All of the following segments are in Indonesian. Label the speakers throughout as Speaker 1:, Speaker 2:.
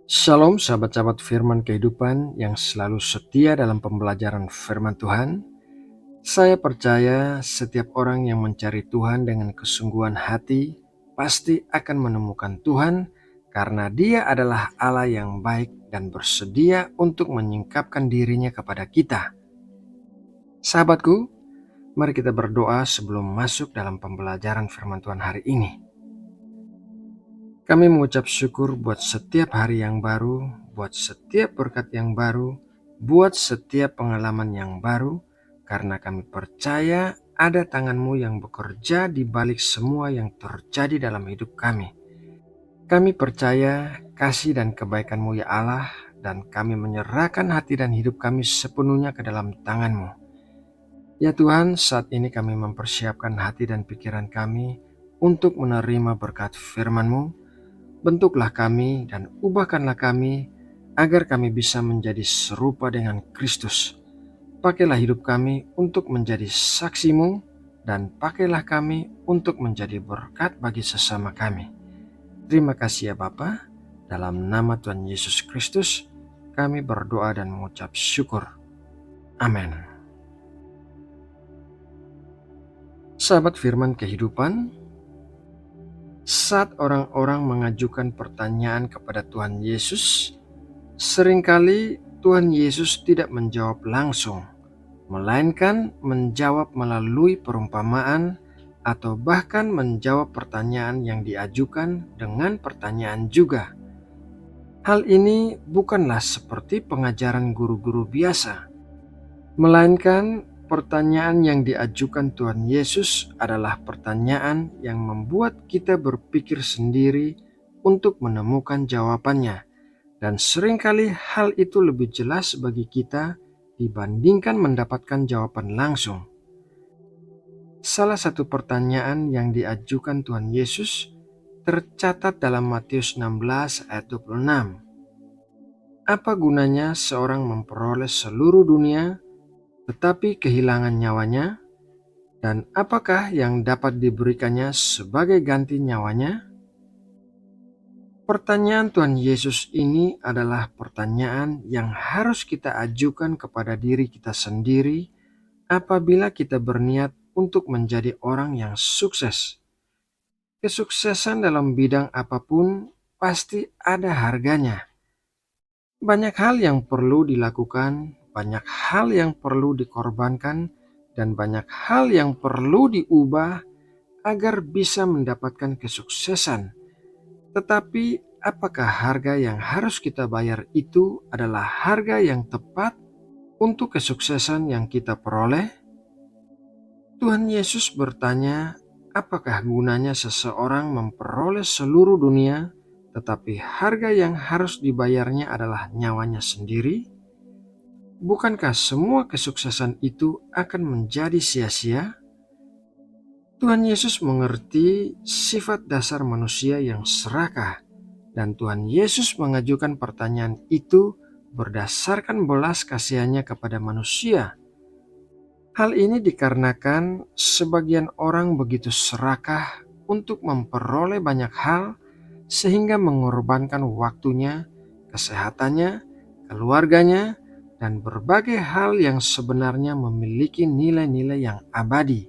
Speaker 1: Shalom sahabat-sahabat firman kehidupan yang selalu setia dalam pembelajaran firman Tuhan. Saya percaya setiap orang yang mencari Tuhan dengan kesungguhan hati pasti akan menemukan Tuhan karena Dia adalah Allah yang baik dan bersedia untuk menyingkapkan dirinya kepada kita. Sahabatku, mari kita berdoa sebelum masuk dalam pembelajaran firman Tuhan hari ini. Kami mengucap syukur buat setiap hari yang baru, buat setiap berkat yang baru, buat setiap pengalaman yang baru, karena kami percaya ada tangan-Mu yang bekerja di balik semua yang terjadi dalam hidup kami. Kami percaya kasih dan kebaikan-Mu ya Allah, dan kami menyerahkan hati dan hidup kami sepenuhnya ke dalam tangan-Mu. Ya Tuhan, saat ini kami mempersiapkan hati dan pikiran kami untuk menerima berkat firman-Mu. Bentuklah kami dan ubahkanlah kami agar kami bisa menjadi serupa dengan Kristus. Pakailah hidup kami untuk menjadi saksi-Mu dan pakailah kami untuk menjadi berkat bagi sesama kami. Terima kasih ya Bapa. Dalam nama Tuhan Yesus Kristus kami berdoa dan mengucap syukur. Amin. Sahabat firman kehidupan, saat orang-orang mengajukan pertanyaan kepada Tuhan Yesus, seringkali Tuhan Yesus tidak menjawab langsung, melainkan menjawab melalui perumpamaan atau bahkan menjawab pertanyaan yang diajukan dengan pertanyaan juga. Hal ini bukanlah seperti pengajaran guru-guru biasa, melainkan pertanyaan yang diajukan Tuhan Yesus adalah pertanyaan yang membuat kita berpikir sendiri untuk menemukan jawabannya. Dan seringkali hal itu lebih jelas bagi kita dibandingkan mendapatkan jawaban langsung. Salah satu pertanyaan yang diajukan Tuhan Yesus tercatat dalam Matius 16 ayat 26. Apa gunanya seorang memperoleh seluruh dunia tetapi kehilangan nyawanya? Dan apakah yang dapat diberikannya sebagai ganti nyawanya? Pertanyaan Tuhan Yesus ini adalah pertanyaan yang harus kita ajukan kepada diri kita sendiri apabila kita berniat untuk menjadi orang yang sukses. Kesuksesan dalam bidang apapun pasti ada harganya. Banyak hal yang perlu dilakukan, banyak hal yang perlu dikorbankan, dan banyak hal yang perlu diubah agar bisa mendapatkan kesuksesan. Tetapi apakah harga yang harus kita bayar itu adalah harga yang tepat untuk kesuksesan yang kita peroleh? Tuhan Yesus bertanya, apakah gunanya seseorang memperoleh seluruh dunia, tetapi harga yang harus dibayarnya adalah nyawanya sendiri? Bukankah semua kesuksesan itu akan menjadi sia-sia? Tuhan Yesus mengerti sifat dasar manusia yang serakah, dan Tuhan Yesus mengajukan pertanyaan itu berdasarkan belas kasihannya kepada manusia. Hal ini dikarenakan sebagian orang begitu serakah untuk memperoleh banyak hal sehingga mengorbankan waktunya, kesehatannya, keluarganya, dan berbagai hal yang sebenarnya memiliki nilai-nilai yang abadi.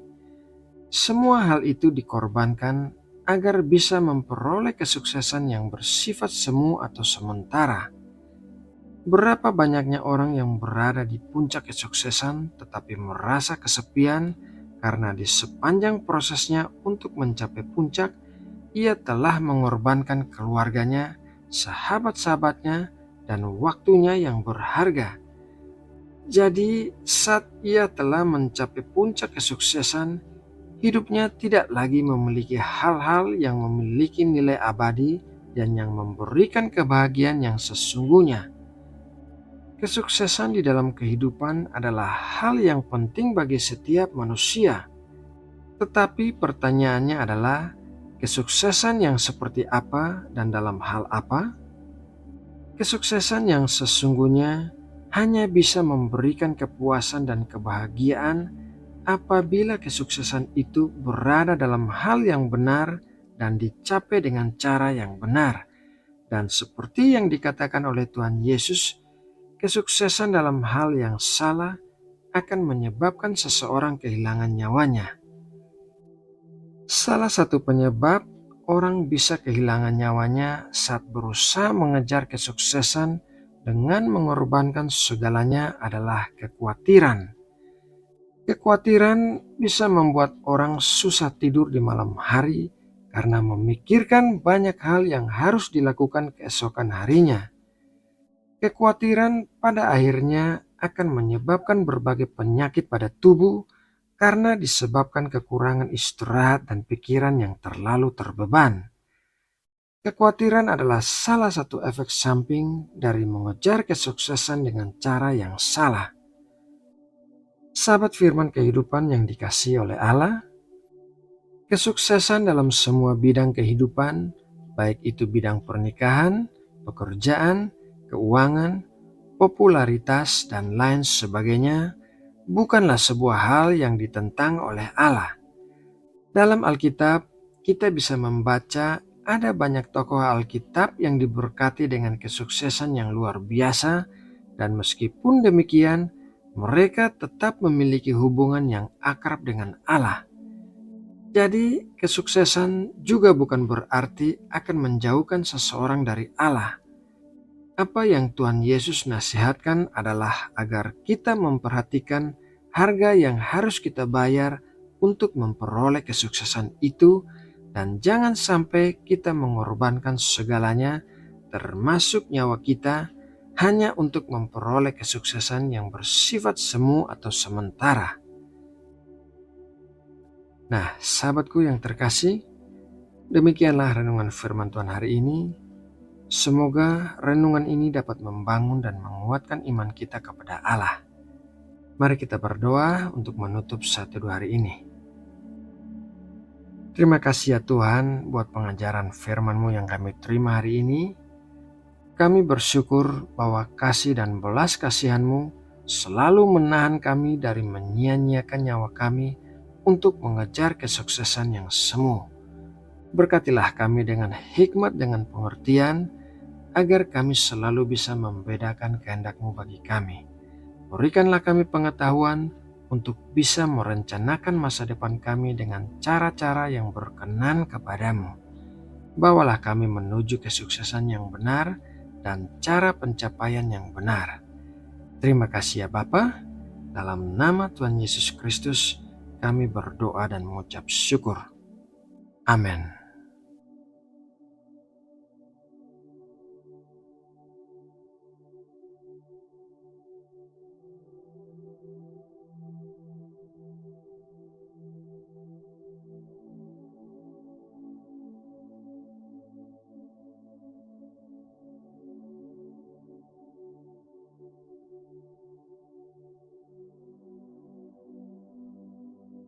Speaker 1: Semua hal itu dikorbankan agar bisa memperoleh kesuksesan yang bersifat semu atau sementara. Berapa banyaknya orang yang berada di puncak kesuksesan tetapi merasa kesepian karena di sepanjang prosesnya untuk mencapai puncak, ia telah mengorbankan keluarganya, sahabat-sahabatnya, dan waktunya yang berharga. Jadi saat ia telah mencapai puncak kesuksesan, hidupnya tidak lagi memiliki hal-hal yang memiliki nilai abadi dan yang memberikan kebahagiaan yang sesungguhnya. Kesuksesan di dalam kehidupan adalah hal yang penting bagi setiap manusia. Tetapi pertanyaannya adalah, kesuksesan yang seperti apa dan dalam hal apa? Kesuksesan yang sesungguhnya hanya bisa memberikan kepuasan dan kebahagiaan apabila kesuksesan itu berada dalam hal yang benar dan dicapai dengan cara yang benar. Dan seperti yang dikatakan oleh Tuhan Yesus, kesuksesan dalam hal yang salah akan menyebabkan seseorang kehilangan nyawanya. Salah satu penyebab orang bisa kehilangan nyawanya saat berusaha mengejar kesuksesan dengan mengorbankan segalanya adalah kekhawatiran. Kekhawatiran bisa membuat orang susah tidur di malam hari karena memikirkan banyak hal yang harus dilakukan keesokan harinya. Kekhawatiran pada akhirnya akan menyebabkan berbagai penyakit pada tubuh karena disebabkan kekurangan istirahat dan pikiran yang terlalu terbeban. Kekhawatiran adalah salah satu efek samping dari mengejar kesuksesan dengan cara yang salah. Sahabat firman kehidupan yang dikasihi oleh Allah, kesuksesan dalam semua bidang kehidupan, baik itu bidang pernikahan, pekerjaan, keuangan, popularitas, dan lain sebagainya, bukanlah sebuah hal yang ditentang oleh Allah. Dalam Alkitab, kita bisa membaca ada banyak tokoh Alkitab yang diberkati dengan kesuksesan yang luar biasa, dan meskipun demikian, mereka tetap memiliki hubungan yang akrab dengan Allah. Jadi, kesuksesan juga bukan berarti akan menjauhkan seseorang dari Allah. Apa yang Tuhan Yesus nasihatkan adalah agar kita memperhatikan harga yang harus kita bayar untuk memperoleh kesuksesan itu, dan jangan sampai kita mengorbankan segalanya, termasuk nyawa kita, hanya untuk memperoleh kesuksesan yang bersifat semu atau sementara. Nah, sahabatku yang terkasih, demikianlah renungan firman Tuhan hari ini. Semoga renungan ini dapat membangun dan menguatkan iman kita kepada Allah. Mari kita berdoa untuk menutup satu dua hari ini. Terima kasih ya Tuhan buat pengajaran firman-Mu yang kami terima hari ini. Kami bersyukur bahwa kasih dan belas kasihan-Mu selalu menahan kami dari menyia-nyiakan nyawa kami untuk mengejar kesuksesan yang semu. Berkatilah kami dengan hikmat, dengan pengertian, agar kami selalu bisa membedakan kehendak-Mu bagi kami. Berikanlah kami pengetahuan untuk bisa merencanakan masa depan kami dengan cara-cara yang berkenan kepadamu. Bawalah kami menuju kesuksesan yang benar dan cara pencapaian yang benar. Terima kasih ya Bapa. Dalam nama Tuhan Yesus Kristus kami berdoa dan mengucap syukur. Amin.